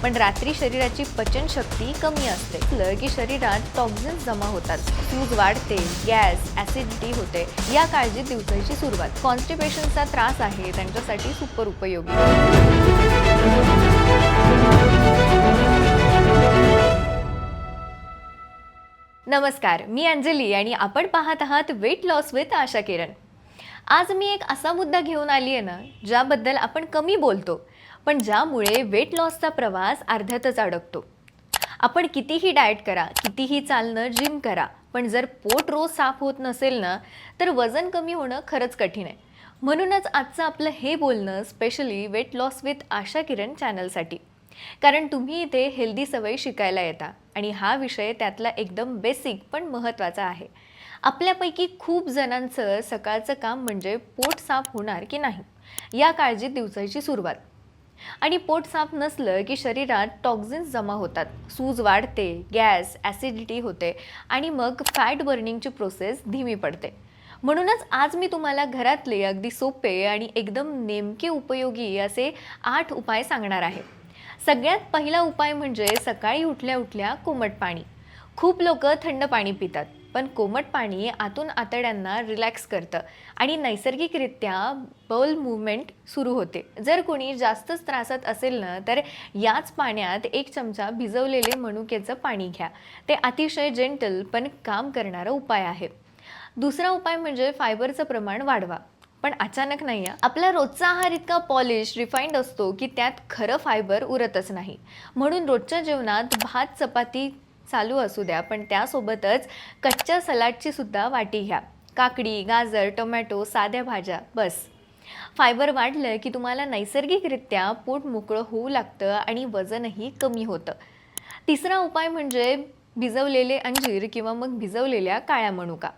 पण रात्री शरीराची पचनशक्ती कमी असते की शरीरात टॉक्झिन्स जमा होतात, सूज वाढते, गॅस, ॲसिडिटी होते. या काळजीत दिवसाची सुरुवात. कॉन्स्टिपेशनचा त्रास आहे त्यांच्यासाठी सुपर उपयोगी. नमस्कार, मी अंजली आणि आपण पाहत आहात weight loss with Asha Kiran. आज मी एक असा मुद्दा घेऊन आली आहे ना, ज्याबद्दल आपण कमी बोलतो, पण ज्यामुळे वेट लॉसचा प्रवास अर्ध्यातच अडकतो. आपण कितीही डाएट करा, कितीही चालणं, जिम करा, पण जर पोट रोज साफ होत नसेल ना, तर वजन कमी होणं खरंच कठीण आहे. म्हणूनच आजचं आपलं हे बोलणं specially weight loss with Asha Kiran चॅनलसाठी. कारण तुम्ही इथे हेल्दी सवयी शिकायला येता आणि हा विषय त्यातला एकदम बेसिक पण महत्त्वाचा आहे. आपल्यापैकी खूप जणांचं सकाळचं काम म्हणजे पोट साफ होणार की नाही या काळजीत दिवसाची सुरुवात. आणि पोट साफ नसलं की शरीरात टॉक्झिन्स जमा होतात, सूज वाढते, गॅस, ॲसिडिटी होते आणि मग फॅट बर्निंगची प्रोसेस धीमी पडते. म्हणूनच आज मी तुम्हाला घरातले अगदी सोपे आणि एकदम नेमके उपयोगी असे 8 उपाय सांगणार आहे. सगळ्यात पहिला उपाय म्हणजे सकाळी उठल्या उठल्या कोमट पाणी. खूप लोक थंड पाणी पितात, पण कोमट पाणी आतून आतड्यांना रिलॅक्स करतं आणि नैसर्गिकरित्या बाउल मूव्हमेंट सुरू होते. जर कोणी जास्तच त्रासात असेल ना, तर याच पाण्यात 1 चमचा भिजवलेले मनुक्याचं पाणी घ्या. ते अतिशय जेंटल पण काम करणारा उपाय आहे. दुसरा उपाय म्हणजे फायबरचं प्रमाण वाढवा. पण अचानक नाही. आपला रोजचा आहार इतका पॉलिश, रिफाईंड असतो की त्यात खरं फायबर उरतच नाही. म्हणून रोजच्या जेवणात भात, चपाती चालू असू द्या, पण त्यासोबतच कच्च्या सलाडची सुद्धा वाटी घ्या. काकडी, गाजर, टोमॅटो, साध्या भाज्या, बस. फायबर वाढलं की तुम्हाला नैसर्गिकरित्या पोट मोकळं होऊ लागतं आणि वजनही कमी होतं. तिसरा उपाय म्हणजे भिजवलेले अंजीर किंवा मग भिजवलेल्या काळ्या मनुका.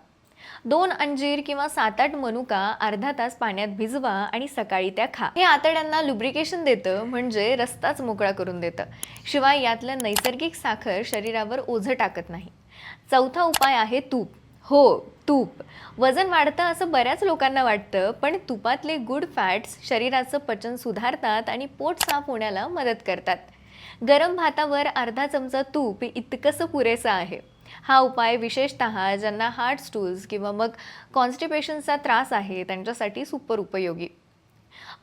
2 अंजीर किंवा 7-8 मनुका अर्धा तास पाण्यात भिजवा आणि सकाळी त्या खा. हे आतड्यांना लुब्रिकेशन देतं, म्हणजे रस्ताच मोकळा करून देतं. शिवाय यातलं नैसर्गिक साखर शरीरावर ओझं टाकत नाही. चौथा उपाय आहे तूप. हो, तूप. वजन वाढतं असं बऱ्याच लोकांना वाटतं, पण तुपातले गुड फॅट्स शरीराचं पचन सुधारतात आणि पोट साफ होण्याला मदत करतात. गरम भातावर अर्धा चमचा तूप इतकंसं पुरेसं आहे. हा उपाय विशेषतः ज्यांना हार्ट स्टूल्स किंवा मग कॉन्स्टिपेशनचा त्रास आहे त्यांच्यासाठी सुपर उपयोगी.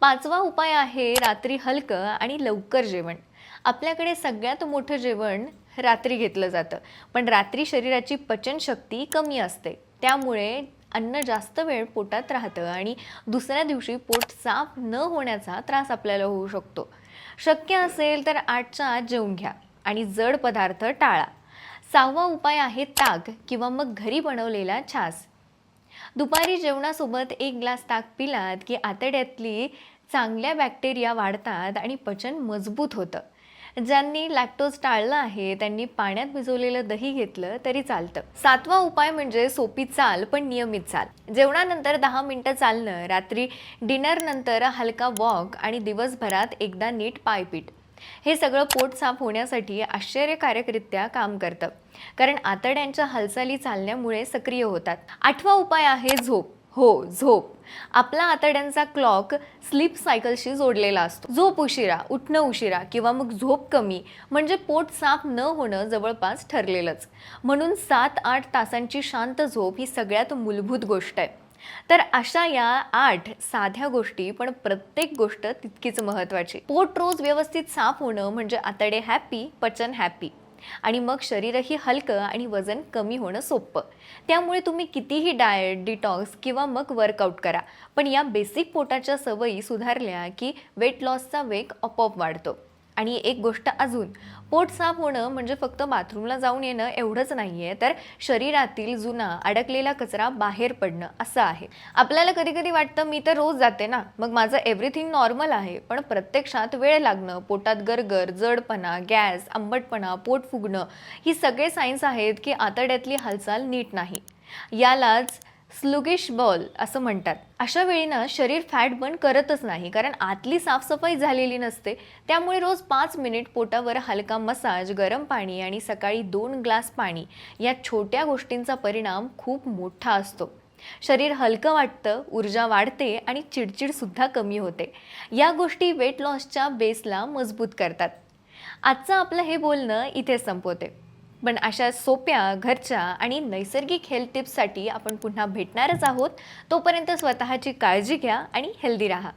पाचवा उपाय आहे रात्री हलकं आणि लवकर जेवण. आपल्याकडे सगळ्यात मोठं जेवण रात्री घेतलं जातं, पण रात्री शरीराची पचनशक्ती कमी असते. त्यामुळे अन्न जास्त वेळ पोटात राहतं आणि दुसऱ्या दिवशी पोट साफ न होण्याचा त्रास आपल्याला होऊ शकतो. शक्य असेल तर 8च्या आत जेवून घ्या आणि जड पदार्थ टाळा. 6वा उपाय आहे ताक किंवा मग घरी बनवलेला छास. दुपारी जेवणासोबत 1 ग्लास ताक पिलात की आतड्यातली चांगल्या बॅक्टेरिया वाढतात आणि पचन मजबूत होतं. ज्यांनी लॅक्टोज टाळलं आहे त्यांनी पाण्यात भिजवलेलं दही घेतलं तरी चालतं. 7वा उपाय म्हणजे सोपी चाल पण नियमित चाल. जेवणानंतर 10 मिनिटं चालणं, रात्री डिनरनंतर हलका वॉक आणि दिवसभरात एकदा नीट पायपीट. हे सगळं पोट साफ होण्यासाठी आश्चर्यकारकरित्या काम करतं, कारण आतड्यांच्या हालचाली चालण्यामुळे सक्रिय होतात. 8वा उपाय आहे झोप. हो, झोप. आपला आतड्यांचा क्लॉक स्लीप सायकलशी जोडलेला असतो. झोप उशिरा, उठणं उशिरा किंवा मग झोप कमी म्हणजे पोट साफ न होणं जवळपास ठरलेलंच. म्हणून 7-8 तासांची शांत झोप ही सगळ्यात मूलभूत गोष्ट आहे. तर अशा या 8 साध्या गोष्टी, पण प्रत्येक गोष्ट तितकीच महत्त्वाची. पोट रोज व्यवस्थित साफ होणं म्हणजे आतडे हॅपी, पचन हॅपी आणि मग शरीरही हलकं आणि वजन कमी होणं सोपं. त्यामुळे तुम्ही कितीही डाएट, डिटॉक्स किंवा मग वर्कआउट करा, पण या बेसिक पोटाच्या सवयी सुधारल्या की वेट लॉसचा वेग आपोआप वाढतो. आणि एक गोष्ट अजून, पोट साफ होणं म्हणजे फक्त बाथरूमला जाऊन येणं एवढंच नाही आहे, तर शरीरातील जुना अडकलेला कचरा बाहेर पडणं असं आहे. आपल्याला कधी कधी वाटतं मी तर रोज जाते ना, मग माझं एव्हरीथिंग नॉर्मल आहे, पण प्रत्यक्षात वेळ लागणं, पोटात गरगर, जडपणा, गॅस, आंबटपणा, पोट फुगणं ही सगळे सायन्स आहेत की आतड्यातली हालचाल नीट नाही. यालाच स्लुगिश बॉल असं म्हणतात. अशा वेळी ना शरीर फॅट बर्न करतच नाही, कारण आतली साफसफाई झालेली नसते. त्यामुळे रोज 5 मिनिट पोटावर हलका मसाज, गरम पाणी आणि सकाळी 2 ग्लास पाणी या छोट्या गोष्टींचा परिणाम खूप मोठा असतो. शरीर हलकं वाटतं, ऊर्जा वाढते आणि चिडचिड सुद्धा कमी होते. या गोष्टी वेट लॉसच्या बेसला मजबूत करतात. आजचं आपलं हे बोलणं इथेच संपवते. पण अशा सोप्या, घरच्या आणि नैसर्गिक हेल्थ टिप्ससाठी आपण पुन्हा भेटणारच आहोत. तोपर्यंत स्वतःची काळजी घ्या आणि हेल्दी राहा.